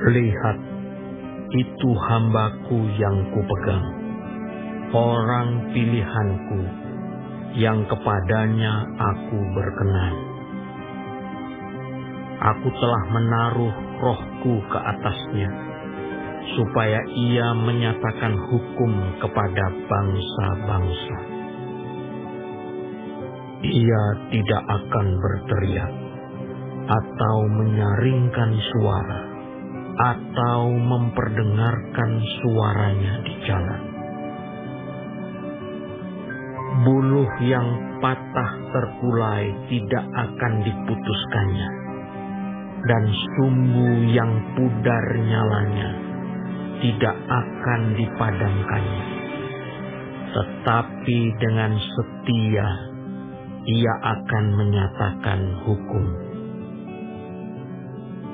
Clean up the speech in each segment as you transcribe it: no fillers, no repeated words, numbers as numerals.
Lihat, itu hambaku yang kupegang, orang pilihanku, yang kepadanya aku berkenan. Aku telah menaruh rohku ke atasnya, supaya ia menyatakan hukum kepada bangsa-bangsa. Ia tidak akan berteriak, atau menyaringkan suara, atau memperdengarkan suaranya di jalan. Buluh yang patah terkulai tidak akan diputuskannya, dan sumbu yang pudar nyalanya tidak akan dipadamkannya. Tetapi dengan setia ia akan menyatakan hukum.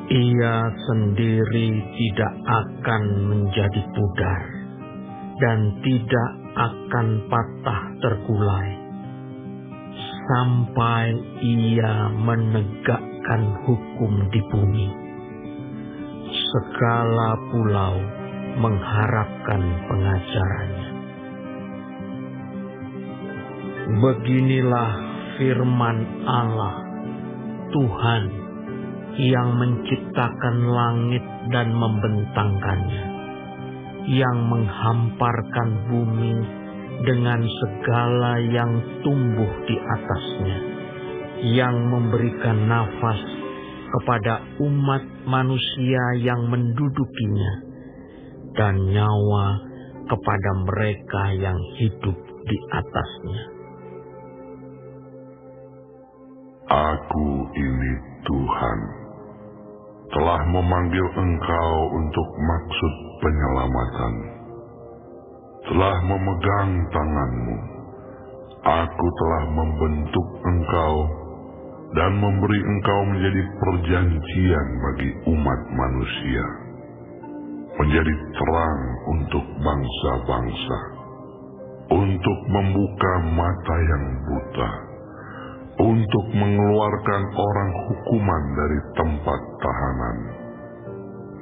Ia sendiri tidak akan menjadi pudar dan tidak akan patah terkulai sampai ia menegakkan hukum di bumi. Segala pulau mengharapkan pengajarannya. Beginilah firman Allah, Tuhan yang menciptakan langit dan membentangkannya, yang menghamparkan bumi dengan segala yang tumbuh di atasnya, yang memberikan nafas kepada umat manusia yang mendudukinya, dan nyawa kepada mereka yang hidup di atasnya. Aku ini Tuhan, telah memanggil engkau untuk maksud penyelamatan. Telah memegang tanganmu, aku telah membentuk engkau dan memberi engkau menjadi perjanjian bagi umat manusia, menjadi terang untuk bangsa-bangsa, untuk membuka mata yang buta, untuk mengeluarkan orang hukuman dari tempat tahanan,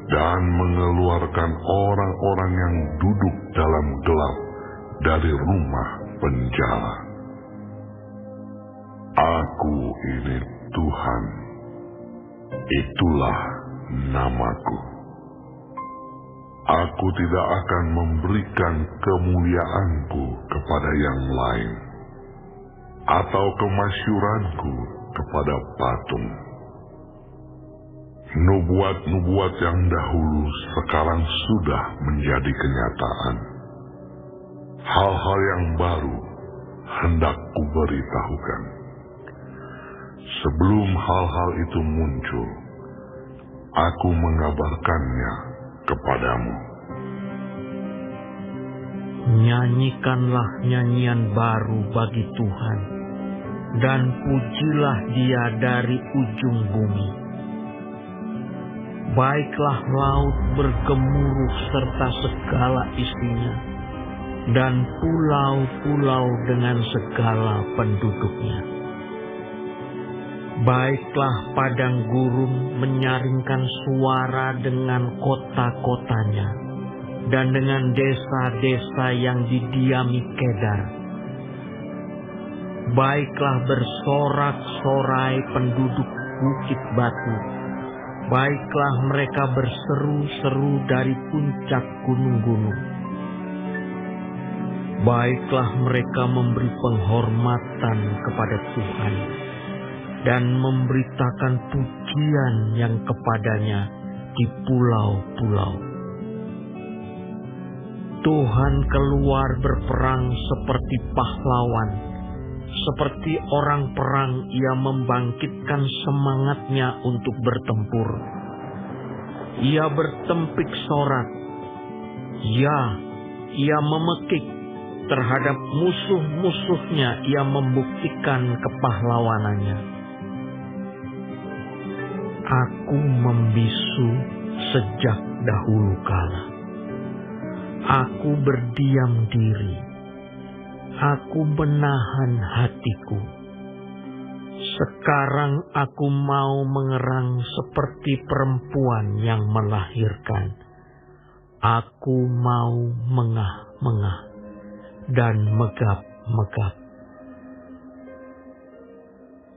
dan mengeluarkan orang-orang yang duduk dalam gelap dari rumah penjara. Aku ini Tuhan, itulah namaku. Aku tidak akan memberikan kemuliaanku kepada yang lain, atau kemasyuranku kepada patung. Nubuat-nubuat yang dahulu sekarang sudah menjadi kenyataan. Hal-hal yang baru hendak kuberitahukan. Sebelum hal-hal itu muncul, aku mengabarkannya kepadamu. Nyanyikanlah nyanyian baru bagi Tuhan, dan pujilah Dia dari ujung bumi. Baiklah laut bergemuruh serta segala isinya, dan pulau-pulau dengan segala penduduknya. Baiklah padang gurun menyaringkan suara dengan kota-kotanya, dan dengan desa-desa yang didiami Kedar. Baiklah bersorak-sorai penduduk bukit batu. Baiklah mereka berseru-seru dari puncak gunung-gunung. Baiklah mereka memberi penghormatan kepada Tuhan dan memberitakan pujian yang kepadanya di pulau-pulau. Tuhan keluar berperang seperti pahlawan, seperti orang perang. Ia membangkitkan semangatnya untuk bertempur. Ia bertempik sorak. Ya, ia memekik terhadap musuh-musuhnya. Ia membuktikan kepahlawanannya. Aku membisu sejak dahulu kala. Aku berdiam diri. Aku menahan hatiku. Sekarang aku mau mengerang seperti perempuan yang melahirkan. Aku mau mengah-mengah dan megap-megap.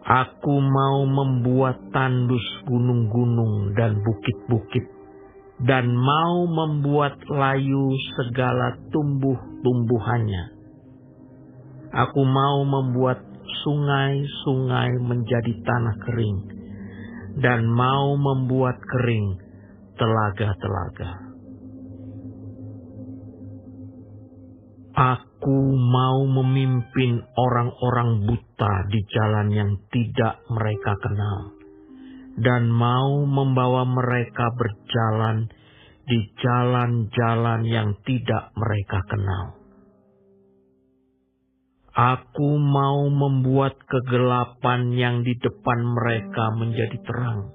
Aku mau membuat tandus gunung-gunung dan bukit-bukit, dan mau membuat layu segala tumbuh-tumbuhannya. Aku mau membuat sungai-sungai menjadi tanah kering, dan mau membuat kering telaga-telaga. Aku mau memimpin orang-orang buta di jalan yang tidak mereka kenal, dan mau membawa mereka berjalan di jalan-jalan yang tidak mereka kenal. Aku mau membuat kegelapan yang di depan mereka menjadi terang,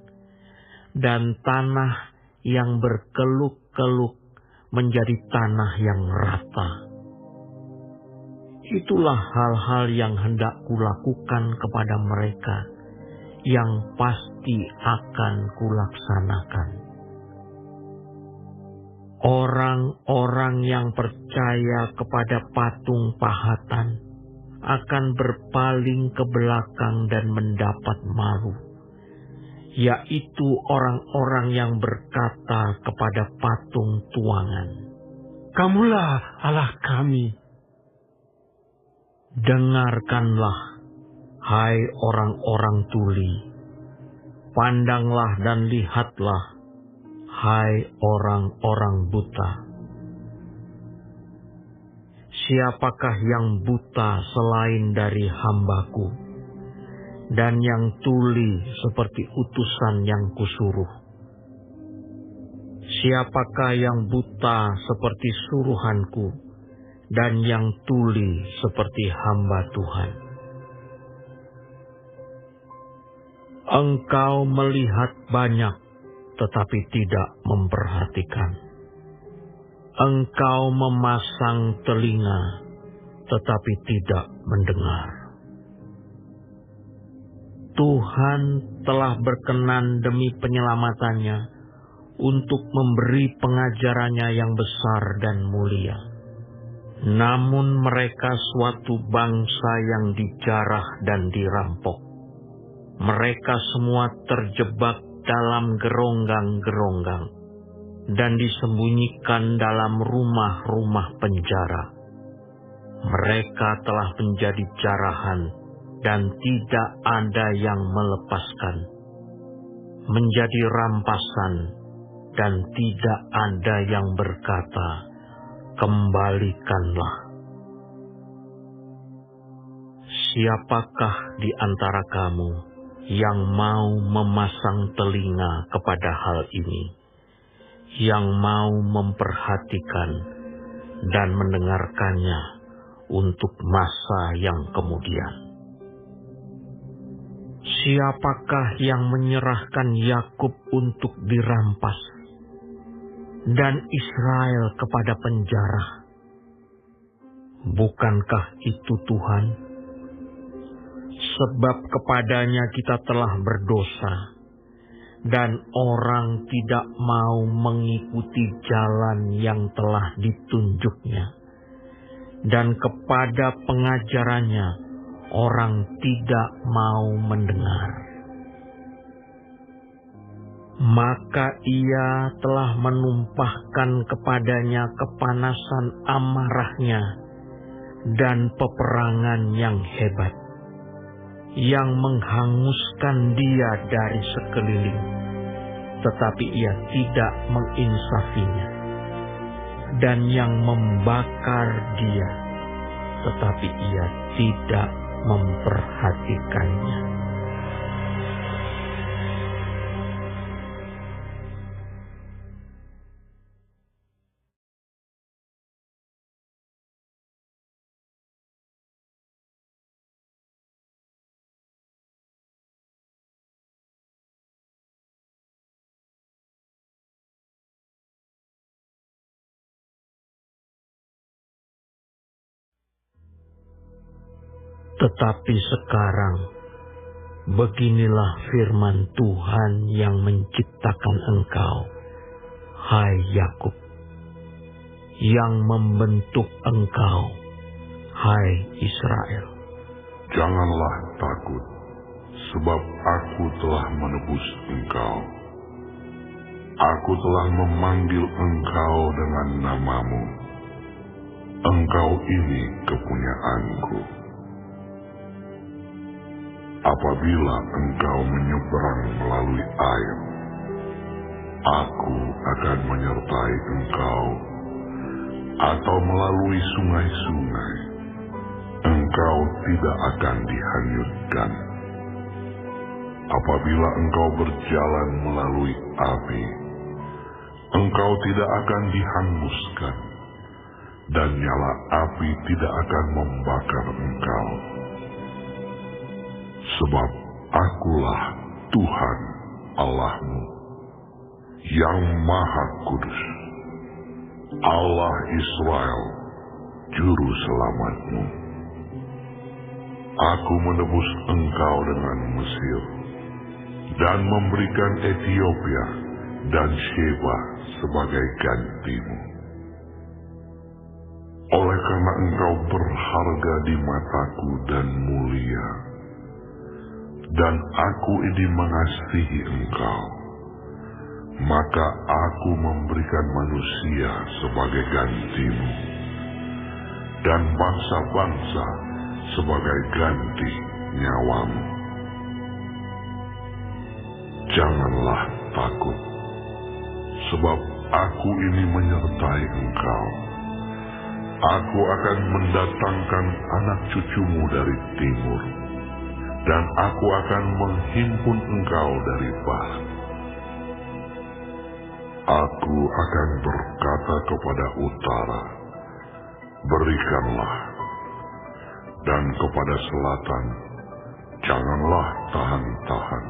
dan tanah yang berkeluk-keluk menjadi tanah yang rata. Itulah hal-hal yang hendak kulakukan kepada mereka, yang pasti akan kulaksanakan. Orang-orang yang percaya kepada patung pahatan akan berpaling ke belakang dan mendapat malu, yaitu orang-orang yang berkata kepada patung tuangan, "Kamulah Allah kami." Dengarkanlah, hai orang-orang tuli, pandanglah dan lihatlah, hai orang-orang buta. Siapakah yang buta selain dari hamba-Ku, dan yang tuli seperti utusan yang Kusuruh? Siapakah yang buta seperti suruhan-Ku, dan yang tuli seperti hamba Tuhan? Engkau melihat banyak, tetapi tidak memperhatikan. Engkau memasang telinga, tetapi tidak mendengar. Tuhan telah berkenan demi penyelamatannya untuk memberi pengajarannya yang besar dan mulia. Namun mereka suatu bangsa yang dijarah dan dirampok. Mereka semua terjebak dalam geronggang-geronggang dan disembunyikan dalam rumah-rumah penjara. Mereka telah menjadi jarahan dan tidak ada yang melepaskan, menjadi rampasan dan tidak ada yang berkata, "Kembalikanlah." Siapakah di antara kamu yang mau memasang telinga kepada hal ini, yang mau memperhatikan dan mendengarkannya untuk masa yang kemudian? Siapakah yang menyerahkan Yakub untuk dirampas dan Israel kepada penjara? Bukankah itu Tuhan? Sebab kepadanya kita telah berdosa, dan orang tidak mau mengikuti jalan yang telah ditunjuknya, dan kepada pengajarannya orang tidak mau mendengar. Maka ia telah menumpahkan kepadanya kepanasan amarahnya dan peperangan yang hebat, yang menghanguskan dia dari sekeliling, tetapi ia tidak menginsafinya, dan yang membakar dia, tetapi ia tidak memperhatikannya. Tetapi sekarang Beginilah firman Tuhan yang menciptakan engkau, hai Yakub, yang membentuk engkau, hai Israel. Janganlah takut, sebab aku telah menebus engkau. Aku telah memanggil engkau dengan namamu. Engkau ini kepunyaanku. Apabila engkau menyeberang melalui air, aku akan menyertai engkau, atau melalui sungai-sungai, engkau tidak akan dihanyutkan. Apabila engkau berjalan melalui api, engkau tidak akan dihanguskan, dan nyala api tidak akan membakar engkau. Sebab akulah Tuhan Allahmu, yang Maha Kudus, Allah Israel, Juru Selamatmu. Aku menebus engkau dengan Mesir, dan memberikan Ethiopia dan Sheba sebagai gantimu. Oleh karena engkau berharga di mataku dan mulia, dan aku ini mengasihi engkau, maka aku memberikan manusia sebagai gantimu, dan bangsa-bangsa sebagai ganti nyawamu. Janganlah takut, sebab aku ini menyertai engkau. Aku akan mendatangkan anak cucumu dari timur, dan aku akan menghimpun engkau dari barat. Aku akan berkata kepada utara, berikanlah, dan kepada selatan, janganlah tahan-tahan.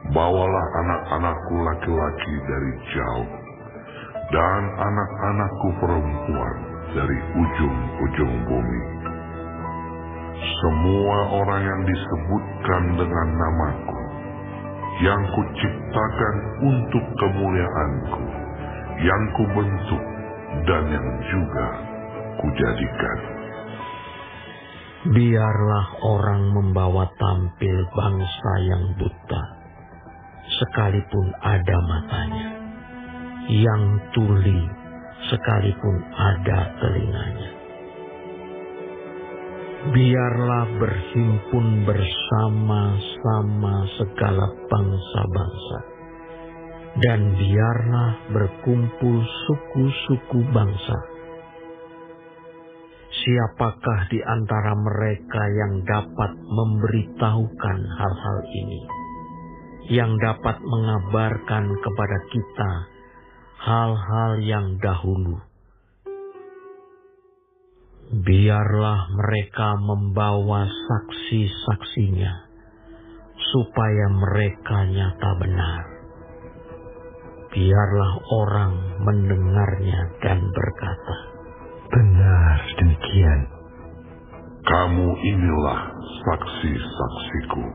Bawalah anak-anakku laki-laki dari jauh, dan anak-anakku perempuan dari ujung-ujung bumi. Semua orang yang disebutkan dengan namaku, yang kuciptakan untuk kemuliaanku, yang kubentuk dan yang juga kujadikan. Biarlah orang membawa tampil bangsa yang buta, sekalipun ada matanya, yang tuli, sekalipun ada telinganya. Biarlah berhimpun bersama-sama segala bangsa-bangsa, dan biarlah berkumpul suku-suku bangsa. Siapakah di antara mereka yang dapat memberitahukan hal-hal ini, yang dapat mengabarkan kepada kita hal-hal yang dahulu? Biarlah mereka membawa saksi-saksinya, supaya mereka nyata benar. Biarlah orang mendengarnya dan berkata, benar demikian. Kamu inilah saksi-saksiku.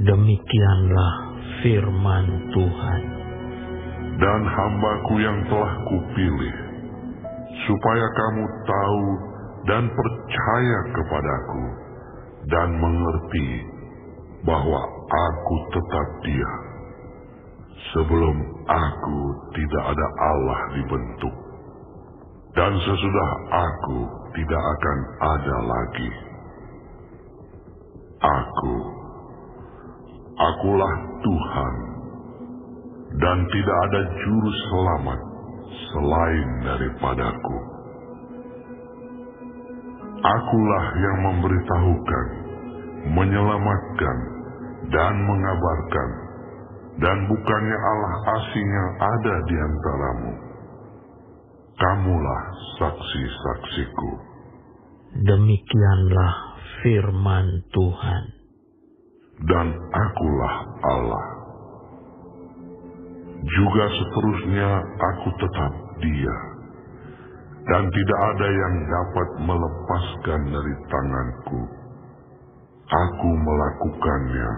Demikianlah firman Tuhan. Dan hambaku yang telah kupilih, supaya kamu tahu dan percaya kepadaku, dan mengerti bahwa aku tetap Dia. Sebelum aku tidak ada Allah dibentuk, dan sesudah aku tidak akan ada lagi. Akulah Tuhan, dan tidak ada juru selamat selain daripadaku. Akulah yang memberitahukan, menyelamatkan, dan mengabarkan, dan bukannya Allah asing yang ada di antaramu. Kamulah saksi-saksiku. Demikianlah firman Tuhan. Dan akulah Allah. Juga seterusnya aku tetap Dia, dan tidak ada yang dapat melepaskan dari tanganku. aku melakukannya,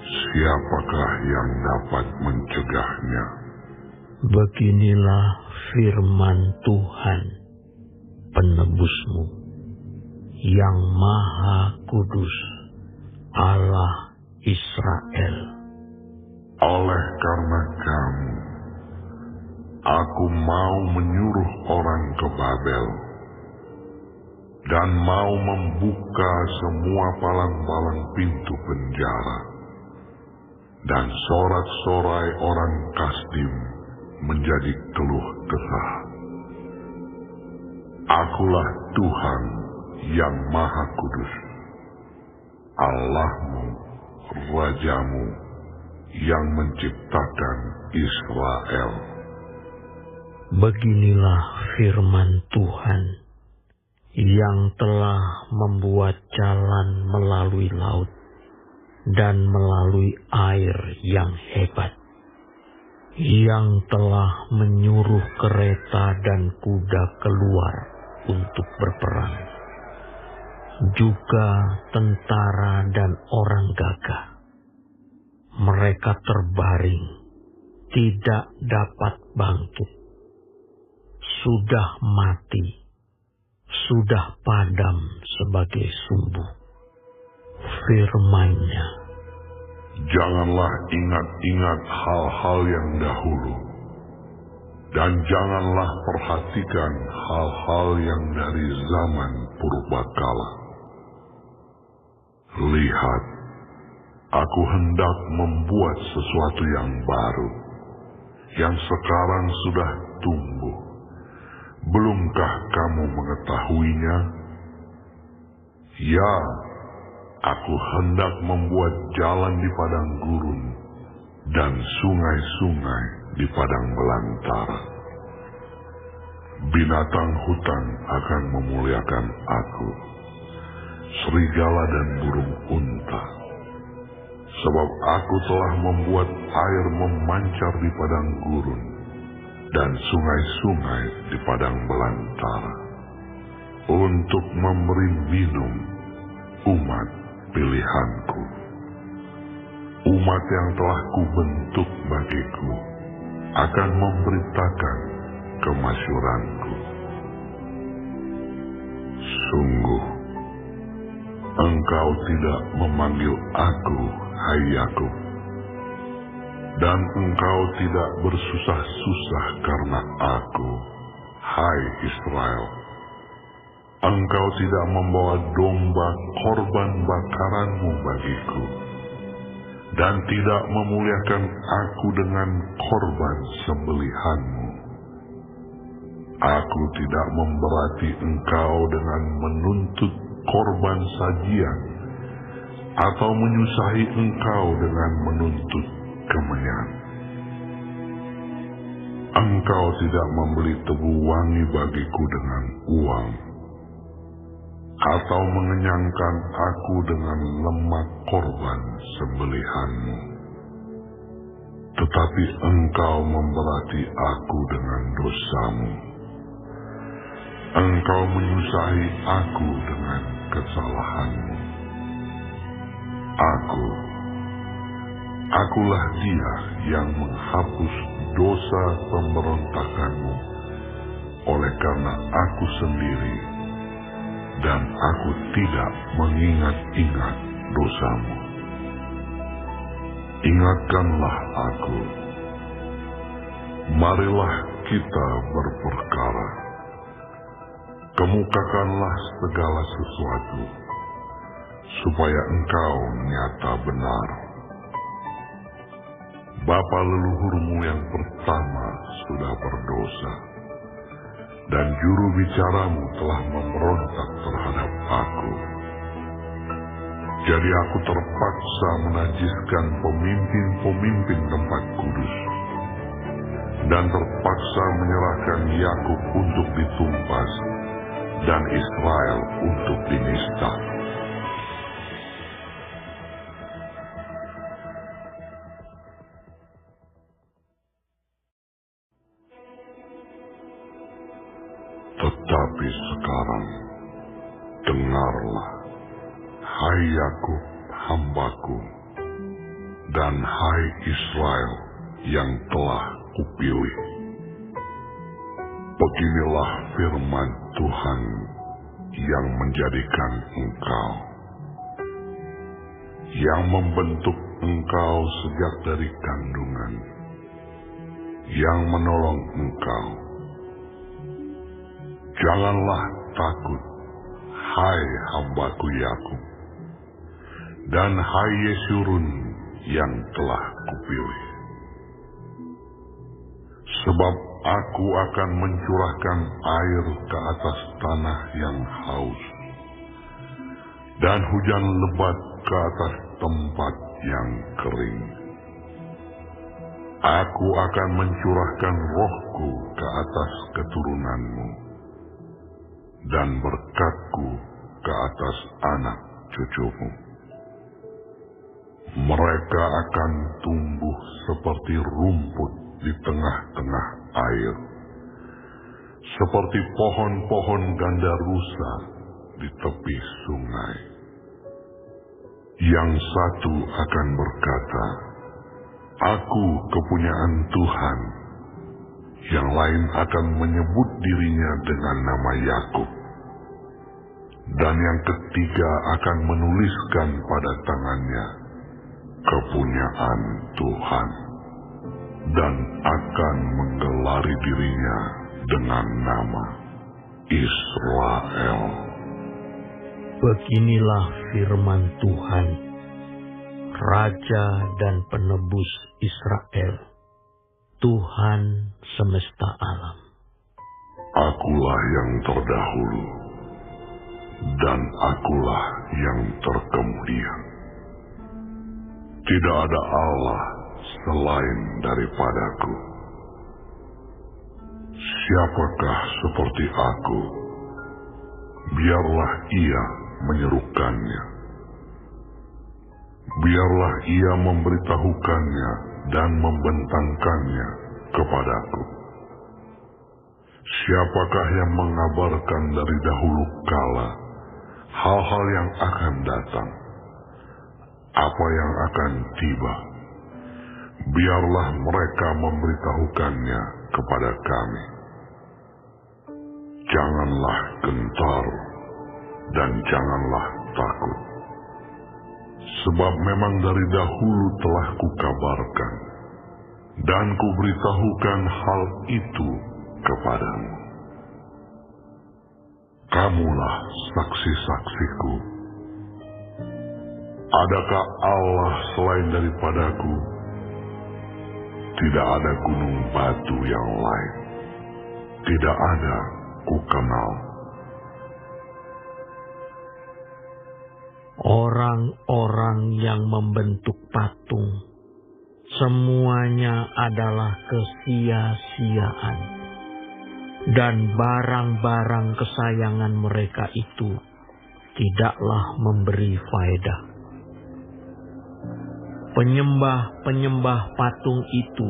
siapakah yang dapat mencegahnya? Beginilah firman Tuhan, penebusmu, yang Maha Kudus, Allah Israel. Oleh karena kamu, aku mau menyuruh orang ke Babel, dan mau membuka semua palang-palang pintu penjara, dan sorak-sorai orang Kasdim menjadi keluh kesah. Akulah Tuhan yang Maha Kudus, Allahmu, Rajamu, yang menciptakan Israel. Beginilah firman Tuhan, yang telah membuat jalan melalui laut dan melalui air yang hebat, yang telah menyuruh kereta dan kuda keluar untuk berperang, juga tentara dan orang gagah. Mereka terbaring, tidak dapat bangkit, sudah mati, sudah padam sebagai sumbu. Firman-Nya, janganlah ingat-ingat hal-hal yang dahulu, dan janganlah perhatikan hal-hal yang dari zaman purbakala. Lihat, aku hendak membuat sesuatu yang baru, yang sekarang sudah tumbuh. Belumkah kamu mengetahuinya? Ya, aku hendak membuat jalan di padang gurun dan sungai-sungai di padang belantara. Binatang hutan akan memuliakan aku, serigala dan burung unta. Sebab aku telah membuat air memancar di padang gurun dan sungai-sungai di padang belantara, untuk memberi minum umat pilihanku, umat yang telah kubentuk bagiku, akan memberitakan kemasyuranku. Sungguh, engkau tidak memanggil aku, hai Yakub, dan engkau tidak bersusah-susah karena aku, hai Israel. Engkau tidak membawa domba korban bakaranmu bagiku, dan tidak memuliakan aku dengan korban sembelihanmu. Aku tidak memberati engkau dengan menuntut korban sajian, atau menyusahi engkau dengan menuntut kemenyan. Engkau tidak membeli tebu wangi bagiku dengan uang, atau mengenyangkan aku dengan lemak korban sembelihanmu. Tetapi engkau memberati aku dengan dosamu. Engkau menyusahi aku dengan kesalahanmu. Akulah Dia yang menghapus dosa pemberontakanmu oleh karena aku sendiri, dan aku tidak mengingat-ingat dosamu. Ingatkanlah aku, marilah kita berperkara. Kemukakanlah segala sesuatu, supaya engkau nyata benar. Bapa leluhurmu yang pertama sudah berdosa, dan juru bicaramu telah memberontak terhadap aku. Jadi aku terpaksa menajiskan pemimpin-pemimpin tempat kudus, dan terpaksa menyerahkan Yakub untuk ditumpas, dan Israel untuk dinista. Tetapi sekarang, dengarlah, Hai Yakub, hambaku, dan hai Israel yang telah kupilih. Beginilah firman Tuhan yang menjadikan engkau, yang membentuk engkau sejak dari kandungan, yang menolong engkau. Janganlah takut, hai hambaku Yakub, dan hai Yesurun yang telah kupilih. Sebab aku akan mencurahkan air ke atas tanah yang haus, dan hujan lebat ke atas tempat yang kering. Aku akan mencurahkan rohku ke atas keturunanmu, dan berkatku ke atas anak cucumu. Mereka akan tumbuh seperti rumput di tengah-tengah air, seperti pohon-pohon gandarusa di tepi sungai. Yang satu akan berkata, "Aku kepunyaan Tuhan." Yang lain akan menyebut dirinya dengan nama Yakub. Dan yang ketiga akan menuliskan pada tangannya, "Kepunyaan Tuhan," dan akan menggelari dirinya dengan nama Israel. Beginilah firman Tuhan, Raja dan Penebus Israel, Tuhan semesta alam. Akulah yang terdahulu, dan akulah yang terkemudian. Tidak ada Allah selain daripadaku. Siapakah seperti aku? Biarlah ia menyerukannya. Biarlah ia memberitahukannya dan membentangkannya kepadaku. Siapakah yang mengabarkan dari dahulu kala hal-hal yang akan datang, apa yang akan tiba? Biarlah mereka memberitahukannya kepada kami. Janganlah gentar dan janganlah takut, sebab memang dari dahulu telah kukabarkan dan kuberitahukan hal itu kepadamu. Kamulah saksi-saksiku. Adakah Allah selain daripadaku? Tidak ada gunung batu yang lain. Tidak ada kukenal. Orang-orang yang membentuk patung, semuanya adalah kesia-siaan, dan barang-barang kesayangan mereka itu tidaklah memberi faedah. Penyembah-penyembah patung itu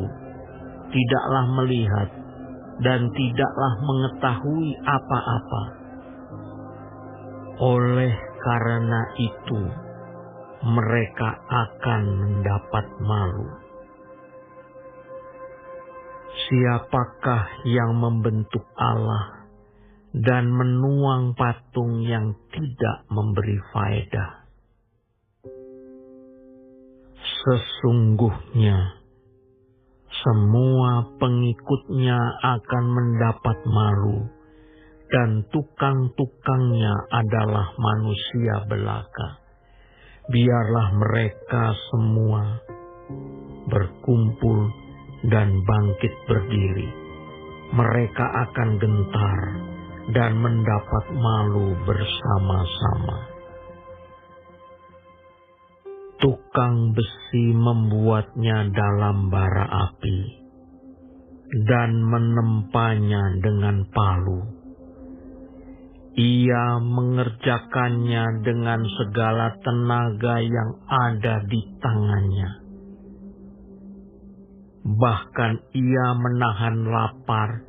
tidaklah melihat dan tidaklah mengetahui apa-apa. Oleh karena itu, mereka akan mendapat malu. Siapakah yang membentuk Allah dan menuang patung yang tidak memberi faedah? Sesungguhnya, semua pengikutnya akan mendapat malu, dan tukang-tukangnya adalah manusia belaka. Biarlah mereka semua berkumpul dan bangkit berdiri. Mereka akan gentar dan mendapat malu bersama-sama. Tukang besi membuatnya dalam bara api dan menempanya dengan palu. Ia mengerjakannya dengan segala tenaga yang ada di tangannya. Bahkan ia menahan lapar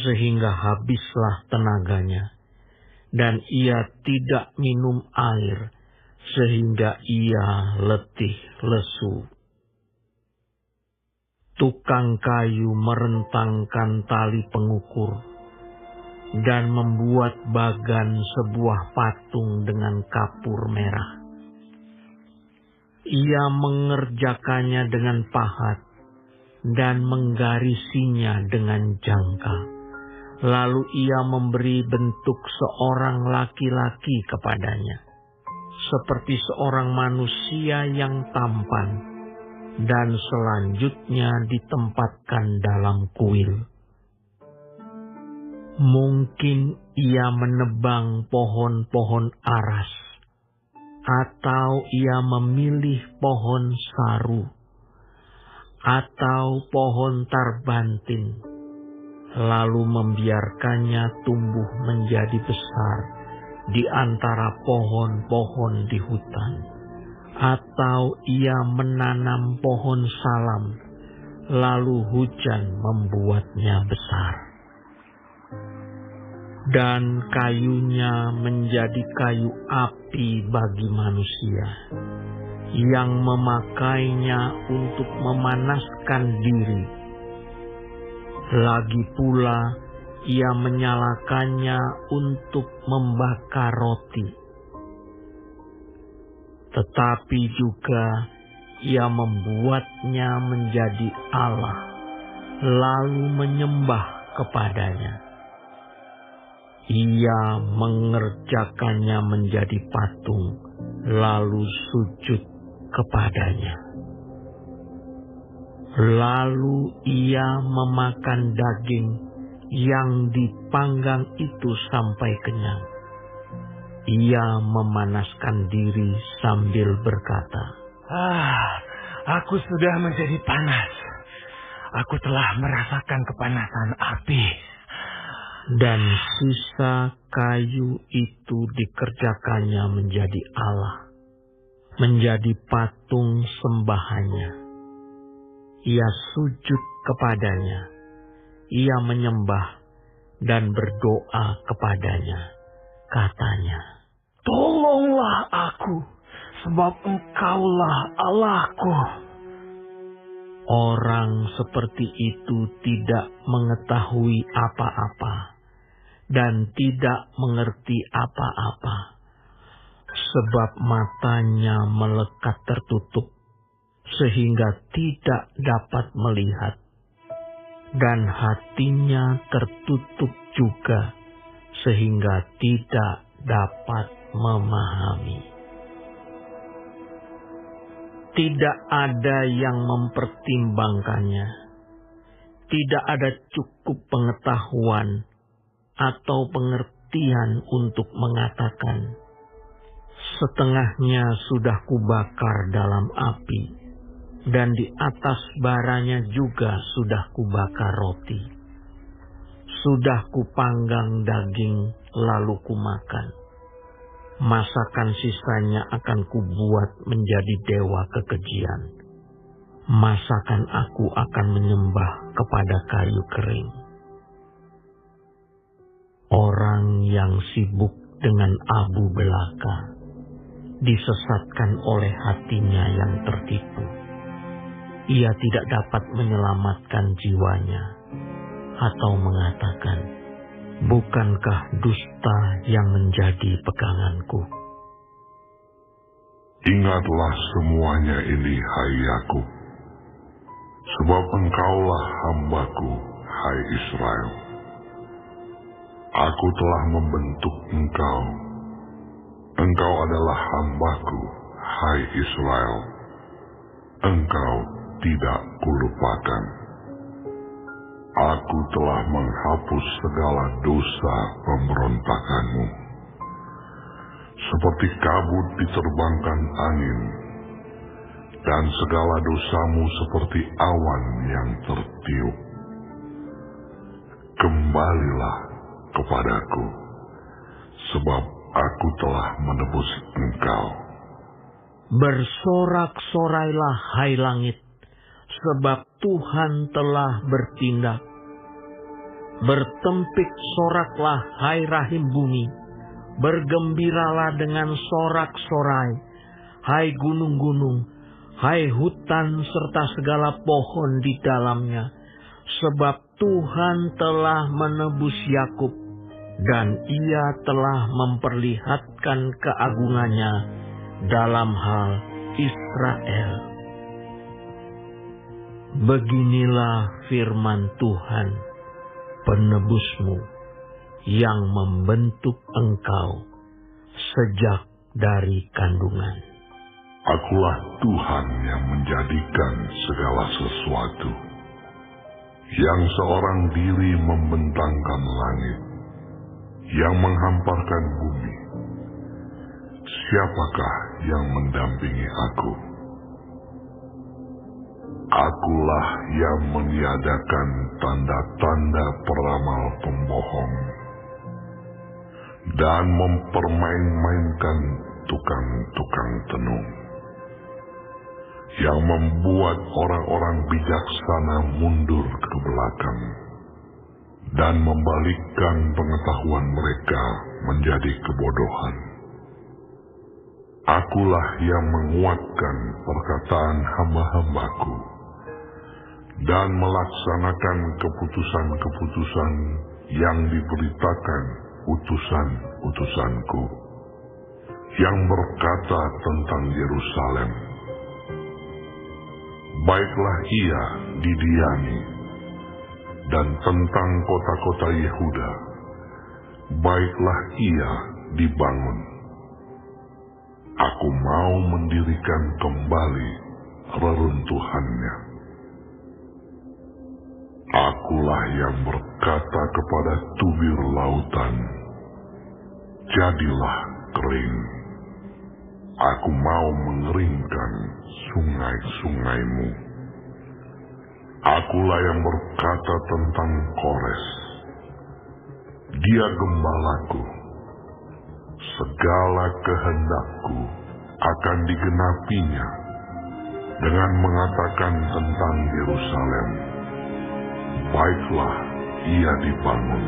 sehingga habislah tenaganya, dan ia tidak minum air sehingga ia letih lesu. Tukang kayu merentangkan tali pengukur dan membuat bagan sebuah patung dengan kapur merah. Ia mengerjakannya dengan pahat dan menggarisinya dengan jangka. Lalu ia memberi bentuk seorang laki-laki kepadanya, seperti seorang manusia yang tampan, dan selanjutnya ditempatkan dalam kuil. Mungkin ia menebang pohon-pohon aras, atau ia memilih pohon saru, atau pohon tarbantin, lalu membiarkannya tumbuh menjadi besar di antara pohon-pohon di hutan. Atau ia menanam pohon salam, lalu hujan membuatnya besar. Dan kayunya menjadi kayu api bagi manusia, yang memakainya untuk memanaskan diri. Lagi pula ia menyalakannya untuk membakar roti. Tetapi juga ia membuatnya menjadi Allah, lalu menyembah kepadanya. Ia mengerjakannya menjadi patung, lalu sujud kepadanya. Lalu ia memakan daging yang dipanggang itu sampai kenyang. Ia memanaskan diri sambil berkata, Aku sudah menjadi panas. Aku telah merasakan kepanasan api. Dan sisa kayu itu dikerjakannya menjadi Allah, menjadi patung sembahannya. Ia sujud kepadanya, ia menyembah dan berdoa kepadanya, katanya, Tolonglah aku, sebab Engkaulah Allahku. Orang seperti itu tidak mengetahui apa-apa dan tidak mengerti apa-apa, sebab matanya melekat tertutup sehingga tidak dapat melihat, dan hatinya tertutup juga sehingga tidak dapat memahami. Tidak ada yang mempertimbangkannya. Tidak ada cukup pengetahuan atau pengertian untuk mengatakan, setengahnya sudah kubakar dalam api, dan di atas baranya juga sudah kubakar roti. Sudah kupanggang daging lalu kumakan. Masakan sisanya akan kubuat menjadi dewa kekejian. Masakan aku akan menyembah kepada kayu kering. Orang yang sibuk dengan abu belaka disesatkan oleh hatinya yang tertipu. Ia tidak dapat menyelamatkan jiwanya atau mengatakan, bukankah dusta yang menjadi peganganku? Ingatlah semuanya ini, hai Yakub, sebab engkaulah hambaku, hai Israel. Aku telah membentuk engkau. Engkau adalah hambaku, hai Israel. Engkau tidak kulupakan. Aku telah menghapus segala dosa pemberontakanmu. Seperti kabut diterbangkan angin, dan segala dosamu seperti awan yang tertiup. Kembalilah kepadaku, sebab aku telah menebus engkau. Bersorak-sorailah, hai langit, sebab Tuhan telah bertindak. Bertempik soraklah, hai rahim bumi, bergembiralah dengan sorak-sorai, hai gunung-gunung, hai hutan serta segala pohon di dalamnya, sebab Tuhan telah menebus Yakub dan Ia telah memperlihatkan keagungannya dalam hal Israel. Beginilah firman Tuhan, penebusmu, yang membentuk engkau sejak dari kandungan. Akulah Tuhan yang menjadikan segala sesuatu, yang seorang diri membentangkan langit, yang menghamparkan bumi. Siapakah yang mendampingi aku? Akulah yang meniadakan tanda-tanda peramal pembohong dan mempermain-mainkan tukang-tukang tenung, yang membuat orang-orang bijaksana mundur ke belakang dan membalikkan pengetahuan mereka menjadi kebodohan. Akulah yang menguatkan perkataan hamba-hambaku dan melaksanakan keputusan-keputusan yang diberitakan utusan-utusanku, yang berkata tentang Yerusalem, baiklah ia didiami, dan tentang kota-kota Yehuda, baiklah ia dibangun. Aku mau mendirikan kembali reruntuhannya. Akulah yang berkata kepada tubir lautan, jadilah kering. Aku mau mengeringkan sungai-sungaimu. Akulah yang berkata tentang Kores, dia gembalaku. Segala kehendakku akan digenapinya dengan mengatakan tentang Yerusalem, baiklah ia dibangun,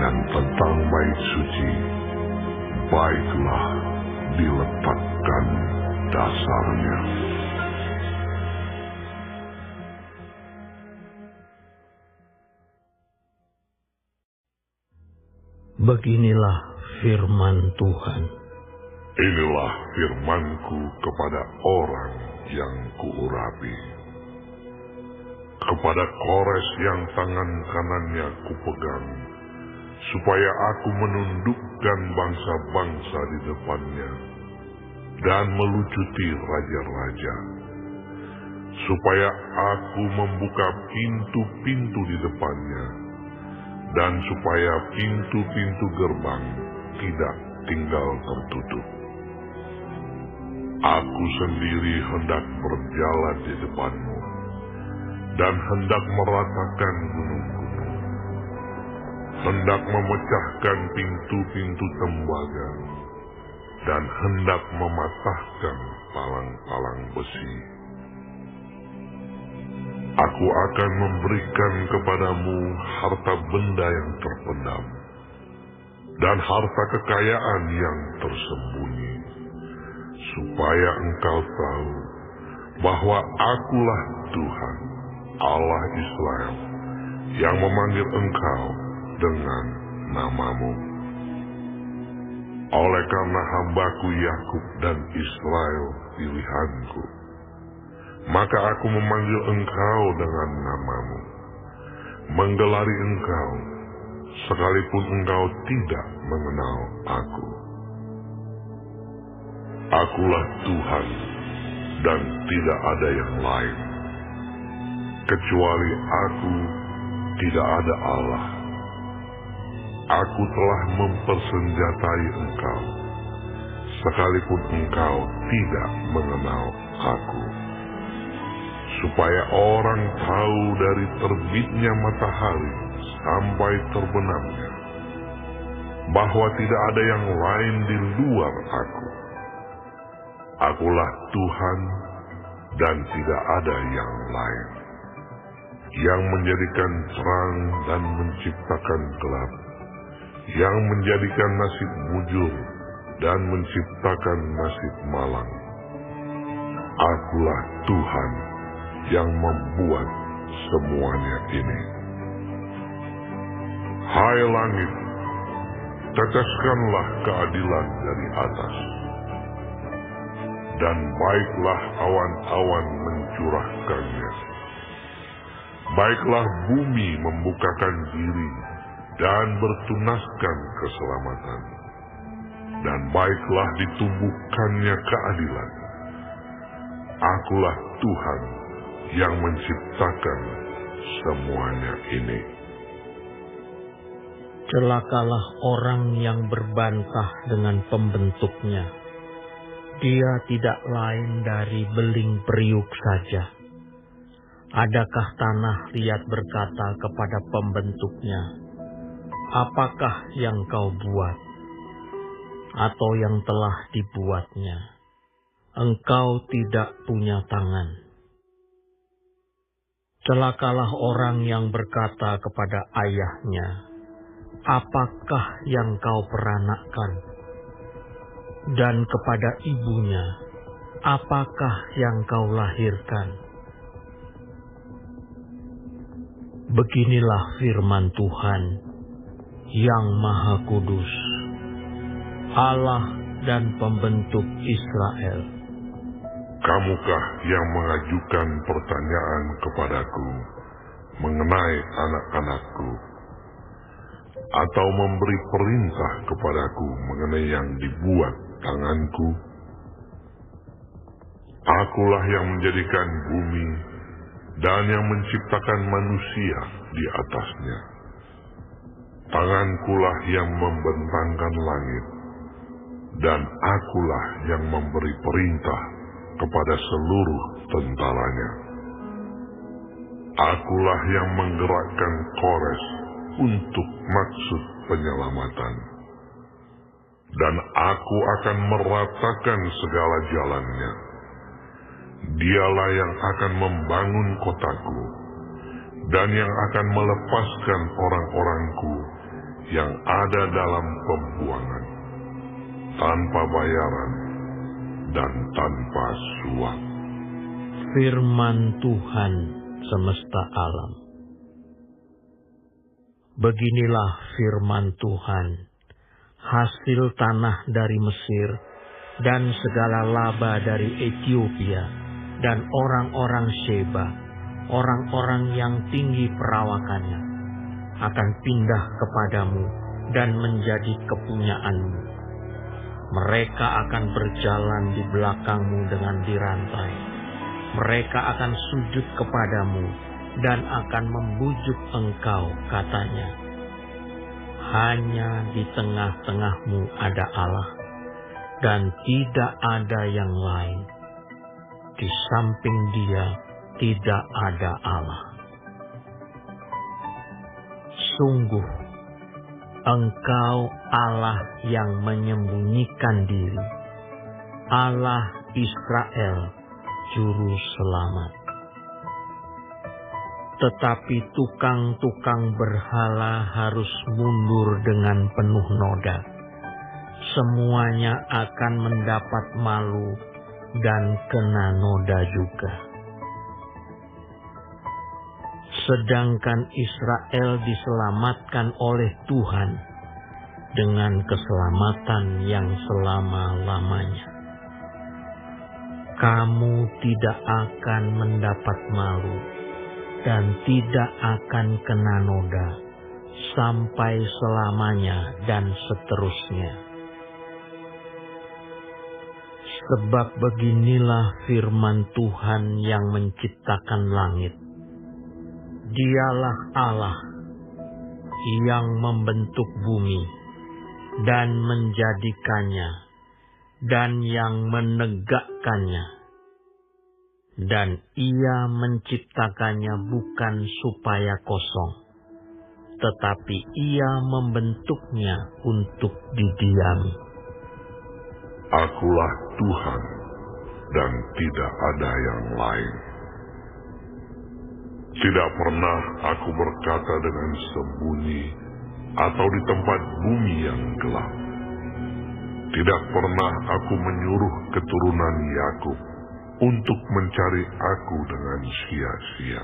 dan tentang bait suci, baiklah diletakkan dasarnya. Beginilah firman Tuhan. Inilah firmanku kepada orang yang kuurapi, kepada Kores yang tangan kanannya kupegang, supaya aku menundukkan bangsa-bangsa di depannya dan melucuti raja-raja, supaya aku membuka pintu-pintu di depannya, dan supaya pintu-pintu gerbang tidak tinggal tertutup. Aku sendiri hendak berjalan di depanmu, dan hendak meratakan gunung-gunung, hendak memecahkan pintu-pintu tembaga, dan hendak mematahkan palang-palang besi. Aku akan memberikan kepadamu harta benda yang terpendam, dan harta kekayaan yang tersembunyi, supaya engkau tahu bahwa Akulah Tuhan, Allah Israel, yang memanggil engkau dengan namamu. Oleh karena hambaku Yakub dan Israel pilihanku, maka aku memanggil engkau dengan namamu, menggelari engkau, sekalipun engkau tidak mengenal aku. Akulah Tuhan, dan tidak ada yang lain. Kecuali aku, tidak ada Allah. Aku telah mempersenjatai engkau, sekalipun engkau tidak mengenal aku, supaya orang tahu dari terbitnya matahari sampai terbenamnya, bahwa tidak ada yang lain di luar aku. Akulah Tuhan, dan tidak ada yang lain, yang menjadikan terang dan menciptakan gelap, yang menjadikan nasib mujur dan menciptakan nasib malang. Akulah Tuhan yang membuat semuanya ini. Hai langit, teteskanlah keadilan dari atas, dan baiklah awan-awan mencurahkannya. Baiklah bumi membukakan diri dan bertunaskan keselamatan, dan baiklah ditumbuhkannya keadilan. Akulah Tuhan yang menciptakan semuanya ini. Celakalah orang yang berbantah dengan pembentuknya. Dia tidak lain dari beling periuk saja. Adakah tanah liat berkata kepada pembentuknya, apakah yang kau buat? Atau yang telah dibuatnya? Engkau tidak punya tangan. Celakalah orang yang berkata kepada ayahnya, apakah yang kau peranakkan? Dan kepada ibunya, apakah yang kau lahirkan? Beginilah firman Tuhan yang Maha Kudus, Allah dan Pembentuk Israel. Kamukah yang mengajukan pertanyaan kepadaku mengenai anak-anakku, atau memberi perintah kepadaku mengenai yang dibuat tanganku? Akulah yang menjadikan bumi dan yang menciptakan manusia di atasnya. Tangankulah yang membentangkan langit, dan akulah yang memberi perintah kepada seluruh tentaranya. Akulah yang menggerakkan Kores untuk maksud penyelamatan, dan aku akan meratakan segala jalannya. Dialah yang akan membangun kotaku, dan yang akan melepaskan orang-orangku yang ada dalam pembuangan, tanpa bayaran dan tanpa suap. Firman Tuhan semesta alam. Beginilah firman Tuhan, hasil tanah dari Mesir dan segala laba dari Ethiopia dan orang-orang Sheba, orang-orang yang tinggi perawakannya, akan pindah kepadamu dan menjadi kepunyaanmu. Mereka akan berjalan di belakangmu dengan dirantai. Mereka akan sujud kepadamu dan akan membujuk engkau, katanya. Hanya di tengah-tengahmu ada Allah, dan tidak ada yang lain. Di samping Dia tidak ada Allah. Sungguh, Engkau Allah yang menyembunyikan diri, Allah Israel, Juru Selamat. Tetapi tukang-tukang berhala harus mundur dengan penuh noda. Semuanya akan mendapat malu dan kena noda juga. Sedangkan Israel diselamatkan oleh Tuhan dengan keselamatan yang selama-lamanya. Kamu tidak akan mendapat malu dan tidak akan kena noda sampai selamanya dan seterusnya. Sebab beginilah firman Tuhan yang menciptakan langit. Dialah Allah yang membentuk bumi dan menjadikannya dan yang menegakkannya. Dan Ia menciptakannya bukan supaya kosong, tetapi Ia membentuknya untuk didiami. Akulah Tuhan dan tidak ada yang lain. Tidak pernah aku berkata dengan sembunyi atau di tempat bumi yang gelap. Tidak pernah aku menyuruh keturunan Yakub untuk mencari aku dengan sia-sia.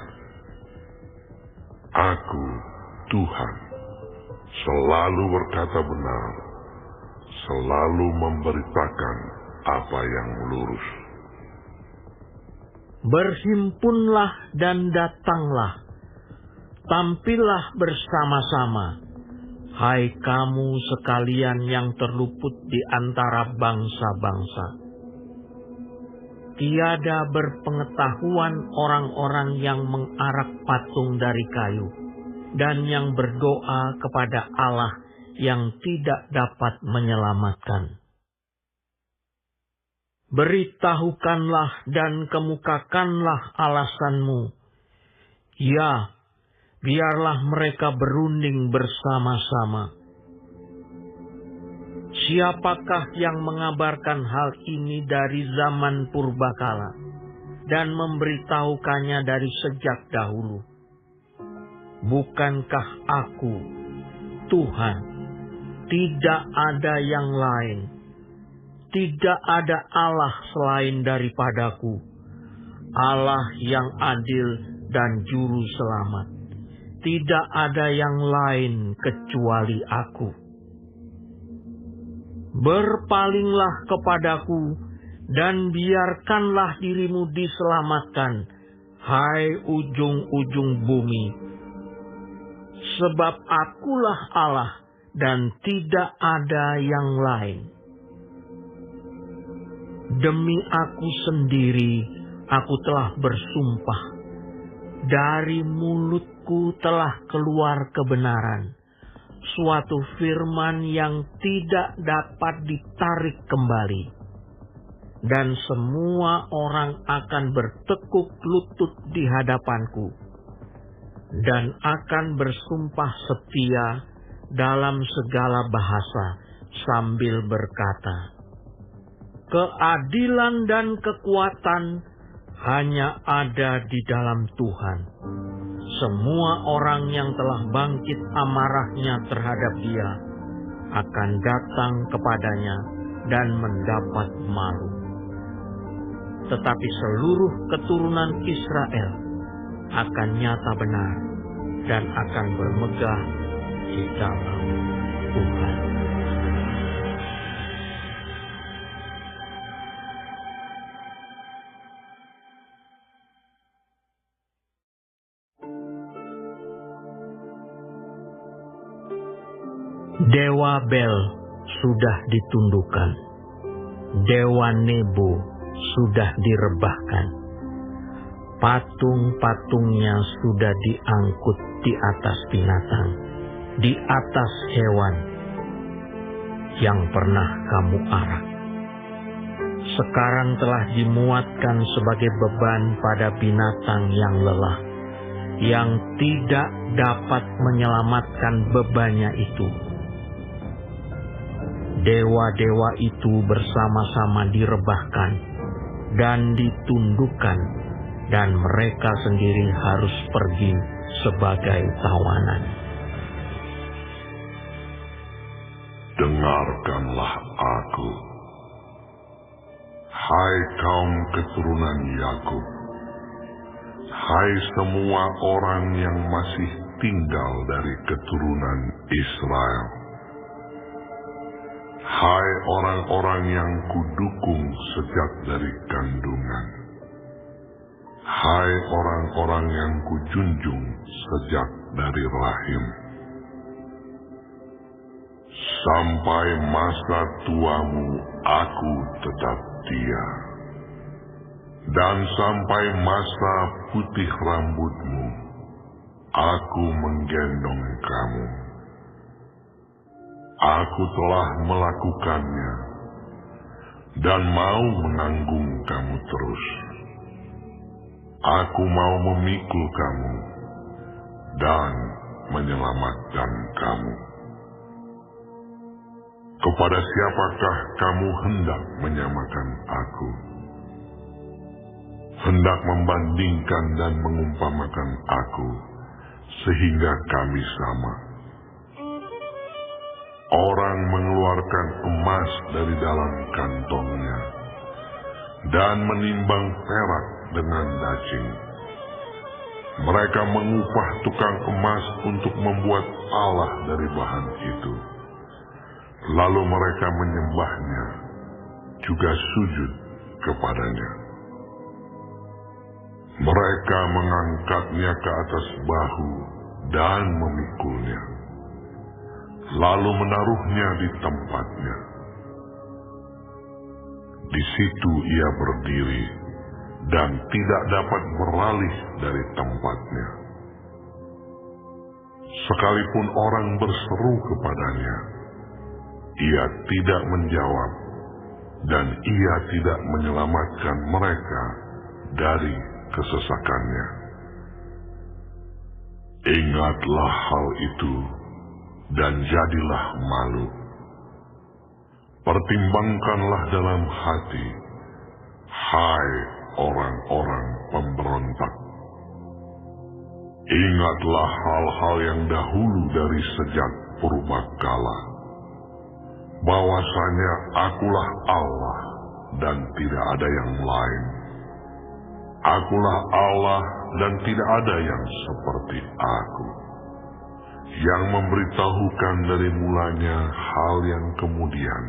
Aku, Tuhan, selalu berkata benar, selalu memberitakan apa yang lurus. Berhimpunlah dan datanglah, tampillah bersama-sama, hai kamu sekalian yang terluput di antara bangsa-bangsa. Tiada berpengetahuan orang-orang yang mengarak patung dari kayu, dan yang berdoa kepada Allah yang tidak dapat menyelamatkan. Beritahukanlah dan kemukakanlah alasanmu. Ya, biarlah mereka berunding bersama-sama. Siapakah yang mengabarkan hal ini dari zaman purbakala dan memberitahukannya dari sejak dahulu? Bukankah aku, Tuhan, tidak ada yang lain? Tidak ada Allah selain daripadaku, Allah yang adil dan juru selamat. Tidak ada yang lain kecuali aku. Berpalinglah kepadaku dan biarkanlah dirimu diselamatkan, hai ujung-ujung bumi. Sebab akulah Allah dan tidak ada yang lain. Demi aku sendiri, aku telah bersumpah. Dari mulutku telah keluar kebenaran, suatu firman yang tidak dapat ditarik kembali. Dan semua orang akan bertekuk lutut di hadapanku, dan akan bersumpah setia dalam segala bahasa sambil berkata, keadilan dan kekuatan hanya ada di dalam Tuhan. Semua orang yang telah bangkit amarahnya terhadap Dia akan datang kepadanya dan mendapat malu. Tetapi seluruh keturunan Israel akan nyata benar dan akan bermegah di dalam Tuhan. Dewa Bel sudah ditundukkan, Dewa Nebo sudah direbahkan, patung-patungnya sudah diangkut di atas binatang, di atas hewan yang pernah kamu arak. Sekarang telah dimuatkan sebagai beban pada binatang yang lelah, yang tidak dapat menyelamatkan bebannya itu. Dewa-dewa itu bersama-sama direbahkan dan ditundukkan, dan mereka sendiri harus pergi sebagai tawanan. Dengarkanlah aku, hai kaum keturunan Yakub, hai semua orang yang masih tinggal dari keturunan Israel. Hai orang-orang yang kudukung sejak dari kandungan. Hai orang-orang yang kujunjung sejak dari rahim. Sampai masa tuamu aku tetap dia. Dan sampai masa putih rambutmu aku menggendong kamu. Aku telah melakukannya dan mau menanggung kamu terus. Aku mau memikul kamu dan menyelamatkan kamu. Kepada siapakah kamu hendak menyamakan aku? Hendak membandingkan dan mengumpamakan aku sehingga kami sama. Orang mengeluarkan emas dari dalam kantongnya dan menimbang perak dengan daging. Mereka mengupah tukang emas untuk membuat Allah dari bahan itu. Lalu mereka menyembahnya, juga sujud kepadanya. Mereka mengangkatnya ke atas bahu dan memikulnya, lalu menaruhnya di tempatnya. Di situ ia berdiri dan tidak dapat beralih dari tempatnya. Sekalipun orang berseru kepadanya, ia tidak menjawab, dan ia tidak menyelamatkan mereka dari kesesakannya. Ingatlah hal itu dan jadilah malu. Pertimbangkanlah dalam hati, hai orang-orang pemberontak. Ingatlah hal-hal yang dahulu dari sejak purbakala, bahwasanya akulah Allah dan tidak ada yang lain. Akulah Allah dan tidak ada yang seperti aku, yang memberitahukan dari mulanya hal yang kemudian,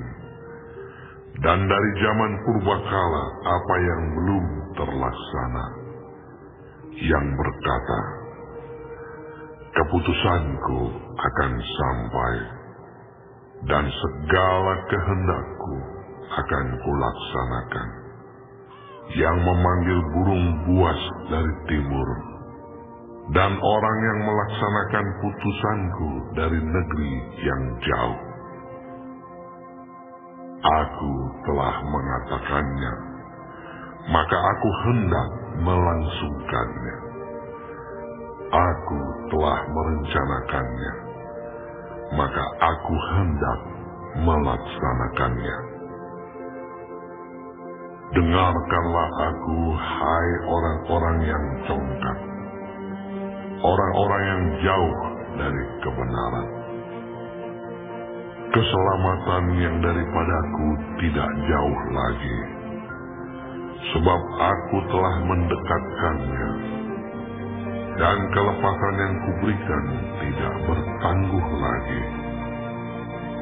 dan dari zaman purbakala apa yang belum terlaksana, yang berkata, keputusanku akan sampai, dan segala kehendakku akan kulaksanakan, yang memanggil burung buas dari timur, dan orang yang melaksanakan putusanku dari negeri yang jauh. Aku telah mengatakannya, maka aku hendak melangsungkannya. Aku telah merencanakannya, maka aku hendak melaksanakannya. Dengarkanlah aku, hai orang-orang yang congkak, orang-orang yang jauh dari kebenaran. Keselamatan yang daripadaku tidak jauh lagi, sebab aku telah mendekatkannya, dan kelepasan yang kuberikan tidak bertangguh lagi.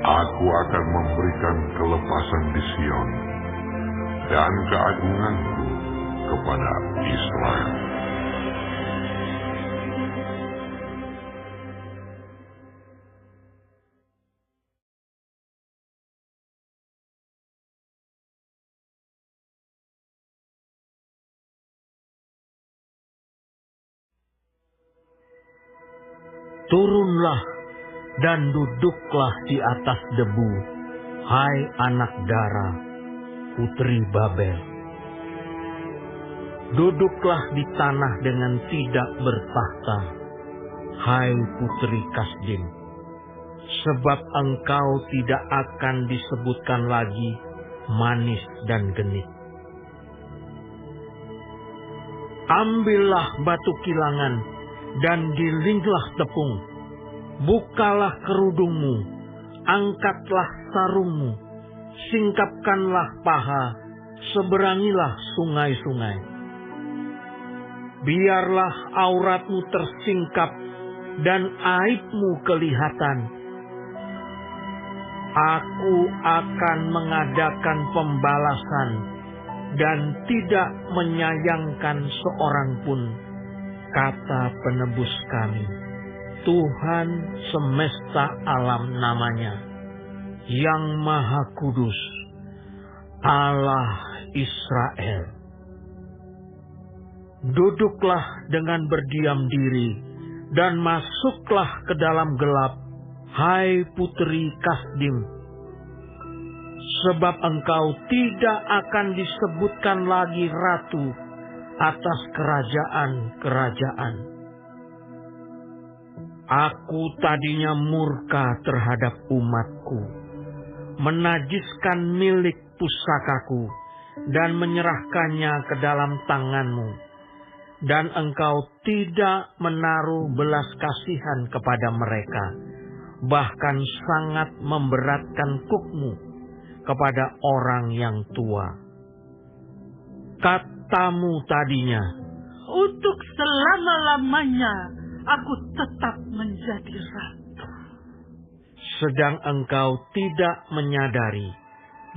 Aku akan memberikan kelepasan di Sion, dan keagunganku kepada Israel. Turunlah dan duduklah di atas debu, hai anak Dara, putri Babel. Duduklah di tanah dengan tidak bertahta, hai putri Kasdim, sebab engkau tidak akan disebutkan lagi manis dan genit. Ambillah batu kilangan dan gilinglah tepung, bukalah kerudungmu, angkatlah sarungmu, singkapkanlah paha, seberangilah sungai-sungai. Biarlah auratmu tersingkap dan aibmu kelihatan. Aku akan mengadakan pembalasan dan tidak menyayangkan seorang pun, kata penebus kami, Tuhan semesta alam namanya, yang Maha Kudus, Allah Israel. Duduklah dengan berdiam diri dan masuklah ke dalam gelap, hai putri Kasdim, sebab engkau tidak akan disebutkan lagi ratu atas kerajaan-kerajaan. Aku tadinya murka terhadap umatku, menajiskan milik pusakaku, dan menyerahkannya ke dalam tanganmu, dan engkau tidak menaruh belas kasihan kepada mereka, bahkan sangat memberatkan kukmu kepada orang yang tua. Katamu tadinya, untuk selama-lamanya aku tetap menjadi ratu. Sedang engkau tidak menyadari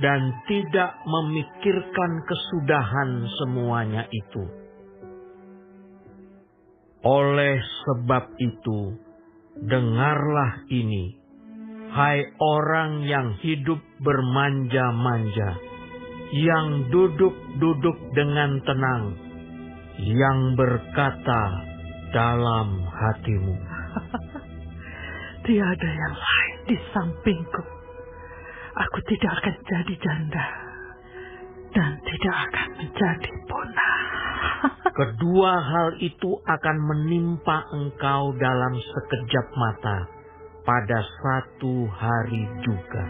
dan tidak memikirkan kesudahan semuanya itu. Oleh sebab itu, dengarlah ini, hai orang yang hidup bermanja-manja, yang duduk-duduk dengan tenang, yang berkata dalam hatimu, Tiada yang lain di sampingku. Aku tidak akan jadi janda dan tidak akan menjadi punah. kedua hal itu akan menimpa engkau dalam sekejap mata pada satu hari juga.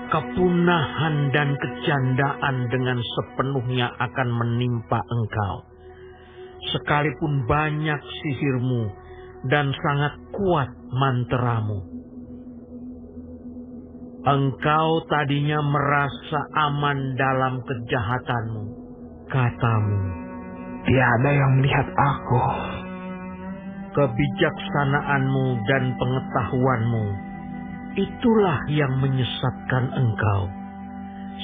Kepunahan dan kejandaan dengan sepenuhnya akan menimpa engkau. Sekalipun banyak sihirmu dan sangat kuat manteramu. Engkau tadinya merasa aman dalam kejahatanmu. Katamu, Tiada yang melihat aku. kebijaksanaanmu dan pengetahuanmu, itulah yang menyesatkan engkau.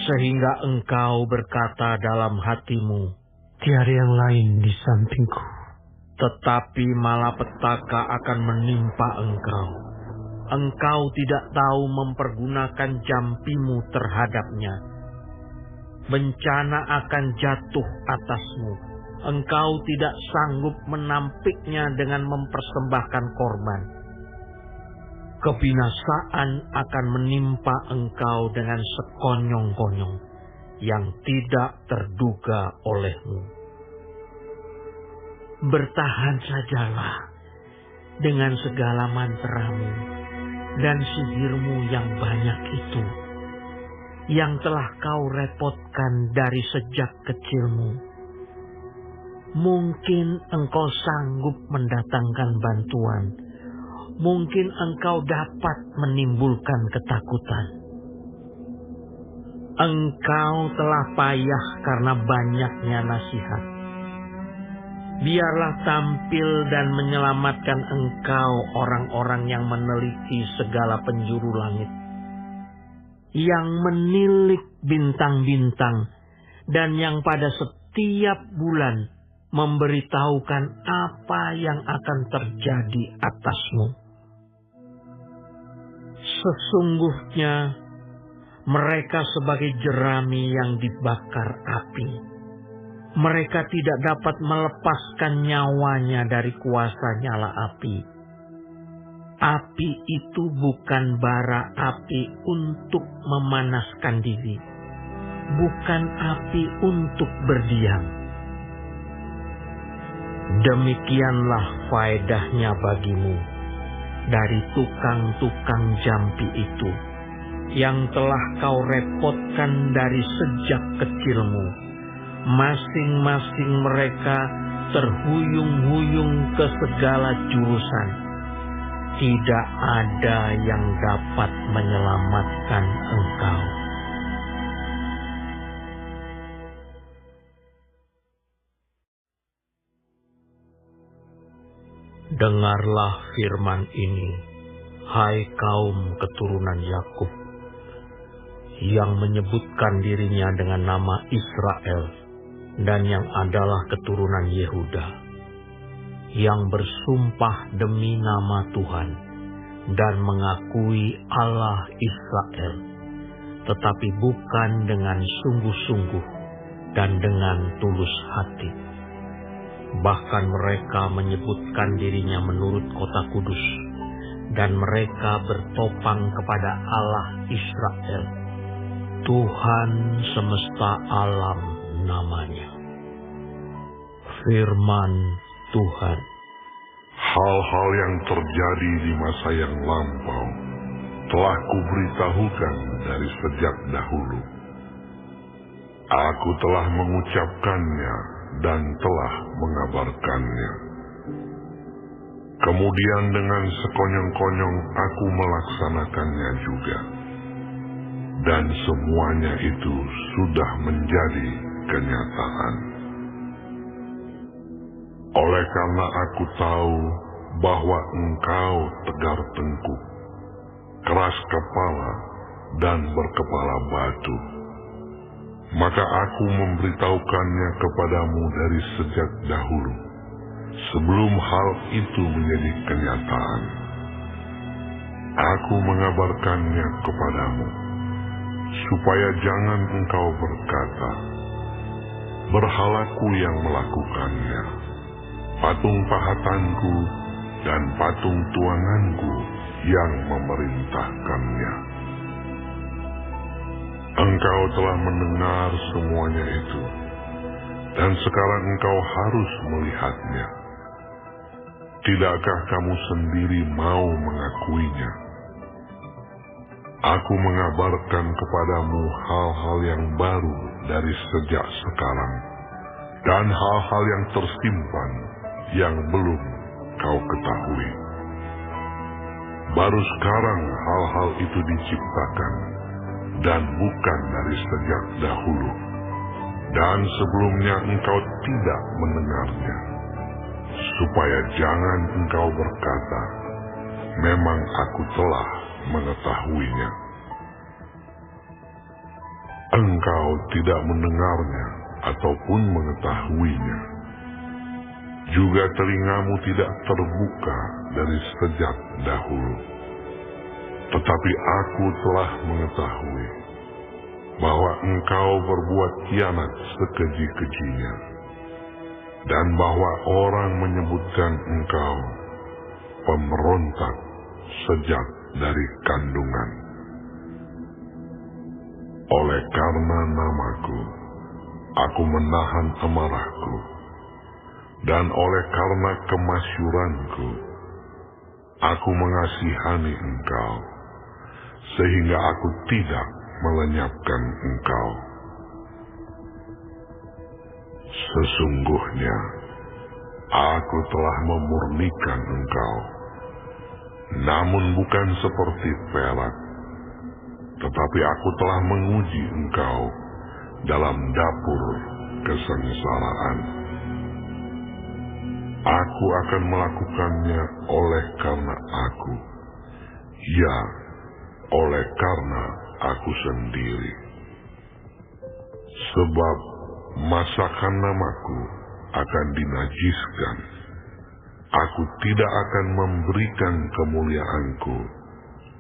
Sehingga engkau berkata dalam hatimu, Tiada yang lain di sampingku. tetapi malapetaka akan menimpa engkau. Engkau tidak tahu mempergunakan jampimu terhadapnya. Bencana akan jatuh atasmu. Engkau tidak sanggup menampiknya dengan mempersembahkan korban. Kebinasaan akan menimpa engkau dengan sekonyong-konyong yang tidak terduga olehmu. Bertahan sajalah dengan segala manteramu dan sihirmu yang banyak itu, yang telah kau repotkan dari sejak kecilmu. Mungkin engkau sanggup mendatangkan bantuan. Mungkin engkau dapat menimbulkan ketakutan. Engkau telah payah karena banyaknya nasihat. Biarlah tampil dan menyelamatkan engkau orang-orang yang meneliti segala penjuru langit, yang menilik bintang-bintang, dan yang pada setiap bulan memberitahukan apa yang akan terjadi atasmu. Sesungguhnya mereka sebagai jerami yang dibakar api. Mereka tidak dapat melepaskan nyawanya dari kuasa nyala api. Api itu bukan bara api untuk memanaskan diri, bukan api untuk berdiam. Demikianlah faedahnya bagimu dari tukang-tukang jampi itu, yang telah kau repotkan dari sejak kecilmu. Masing-masing mereka terhuyung-huyung ke segala jurusan. Tidak ada yang dapat menyelamatkan engkau. Dengarlah firman ini, hai kaum keturunan Yakub, yang menyebutkan dirinya dengan nama Israel, dan yang adalah keturunan Yehuda, yang bersumpah demi nama Tuhan dan mengakui Allah Israel, tetapi bukan dengan sungguh-sungguh dan dengan tulus hati. Bahkan mereka menyebutkan dirinya menurut kota kudus, dan mereka bertopang kepada Allah Israel, Tuhan semesta alam namanya. Firman Tuhan. Hal-hal yang terjadi di masa yang lampau telah kuberitahukan dari sejak dahulu. Aku telah mengucapkannya dan telah mengabarkannya. Kemudian dengan sekonyong-konyong aku melaksanakannya juga. Dan semuanya itu sudah menjadi kenyataan. Oleh karena aku tahu bahwa engkau tegar tengkuk, keras kepala, dan berkepala batu, maka aku memberitahukannya kepadamu dari sejak dahulu, sebelum hal itu menjadi kenyataan. Aku mengabarkannya kepadamu, supaya jangan engkau berkata, berhalaku yang melakukannya, patung pahatanku dan patung tuanganku yang memerintahkannya. Engkau telah mendengar semuanya itu, dan sekarang engkau harus melihatnya. Tidakkah kamu sendiri mau mengakuinya? Aku mengabarkan kepadamu hal-hal yang baru dari sejak sekarang, dan hal-hal yang tersimpan yang belum kau ketahui. Baru sekarang hal-hal itu diciptakan, dan bukan dari sejak dahulu, dan sebelumnya engkau tidak mendengarnya, supaya jangan engkau berkata, memang aku telah mengetahuinya. Engkau tidak mendengarnya ataupun mengetahuinya. Juga telingamu tidak terbuka dari sejak dahulu. Tetapi aku telah mengetahui bahwa engkau berbuat khianat sekeji-kejinya, dan bahwa orang menyebutkan engkau pemberontak sejak dari kandungan. Oleh karena namaku, aku menahan amarahku, dan oleh karena kemasyuranku, aku mengasihani engkau, sehingga aku tidak melenyapkan engkau. Sesungguhnya, aku telah memurnikan engkau, namun bukan seperti perak, tetapi aku telah menguji engkau dalam dapur kesengsaraan. Aku akan melakukannya oleh karena aku, ya, oleh karena aku sendiri. Sebab masakan namaku akan dinajiskan. Aku tidak akan memberikan kemuliaanku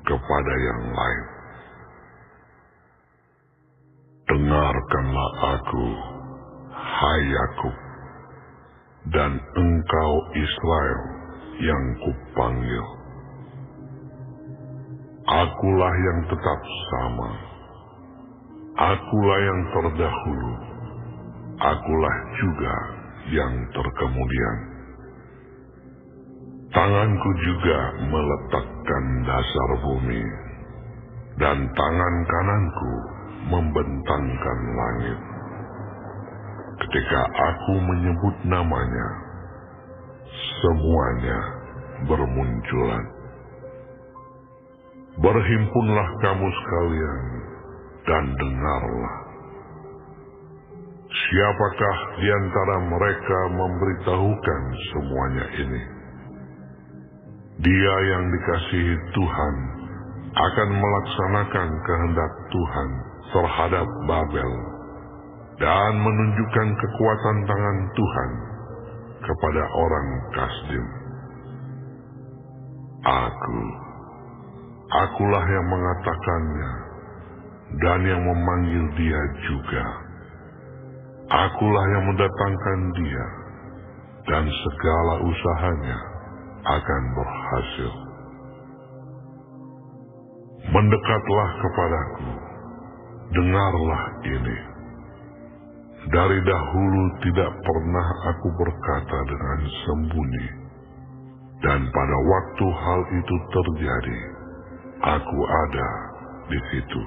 kepada yang lain. Dengarkanlah aku, hai Yakub, dan engkau Israel yang kupanggil. Akulah yang tetap sama. Akulah yang terdahulu. Akulah juga yang terkemudian. Tanganku juga meletakkan dasar bumi, dan tangan kananku membentangkan langit. Ketika aku menyebut namanya, semuanya bermunculan. Berhimpunlah kamu sekalian, dan dengarlah. Siapakah di antara mereka memberitahukan semuanya ini? Dia yang dikasihi Tuhan akan melaksanakan kehendak Tuhan terhadap Babel, dan menunjukkan kekuatan tangan Tuhan kepada orang Kasdim. Akulah yang mengatakannya, dan yang memanggil dia juga. Akulah yang mendatangkan dia, dan segala usahanya akan berhasil. Mendekatlah kepadaku, dengarlah ini. Dari dahulu tidak pernah aku berkata dengan sembunyi, dan pada waktu hal itu terjadi, aku ada di situ.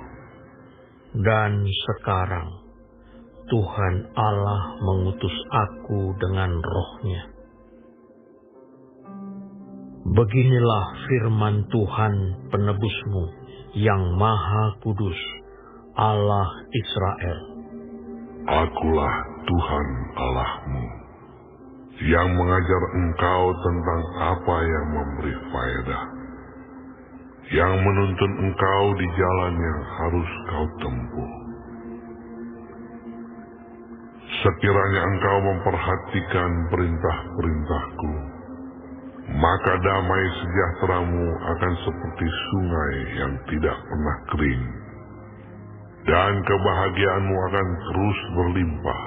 Dan sekarang Tuhan Allah mengutus aku dengan roh-Nya. Beginilah firman Tuhan penebusmu yang Maha Kudus, Allah Israel. Akulah Tuhan Allahmu, yang mengajar engkau tentang apa yang memberi faedah, yang menuntun engkau di jalan yang harus kau tempuh. Sekiranya engkau memperhatikan perintah-perintahku, maka damai sejahteramu akan seperti sungai yang tidak pernah kering, dan kebahagiaanmu akan terus berlimpah,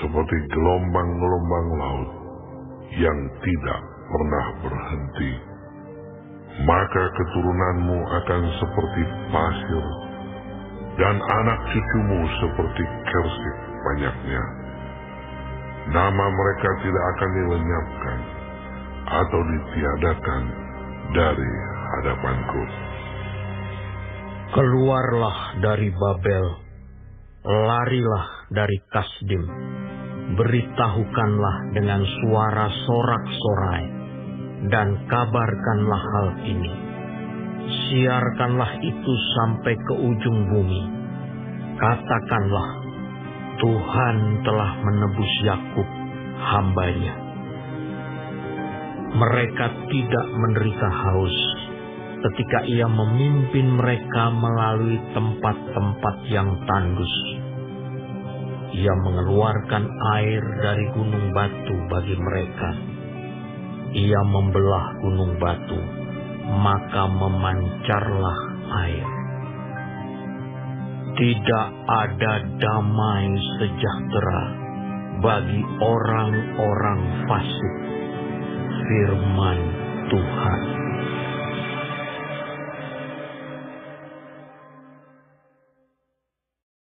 seperti gelombang-gelombang laut yang tidak pernah berhenti. Maka keturunanmu akan seperti pasir, dan anak cucumu seperti kersik banyaknya. Nama mereka tidak akan dilenyapkan atau ditiadakan dari hadapanku. Keluarlah dari Babel, larilah dari Kasdim, beritahukanlah dengan suara sorak-sorai, dan kabarkanlah hal ini. Siarkanlah itu sampai ke ujung bumi. Katakanlah, Tuhan telah menebus Yakub, hamba-Nya. Mereka tidak menderita haus ketika Ia memimpin mereka melalui tempat-tempat yang tandus. Ia mengeluarkan air dari gunung batu bagi mereka. Ia membelah gunung batu, maka memancarlah air. Tidak ada damai sejahtera bagi orang-orang fasik. Firman Tuhan.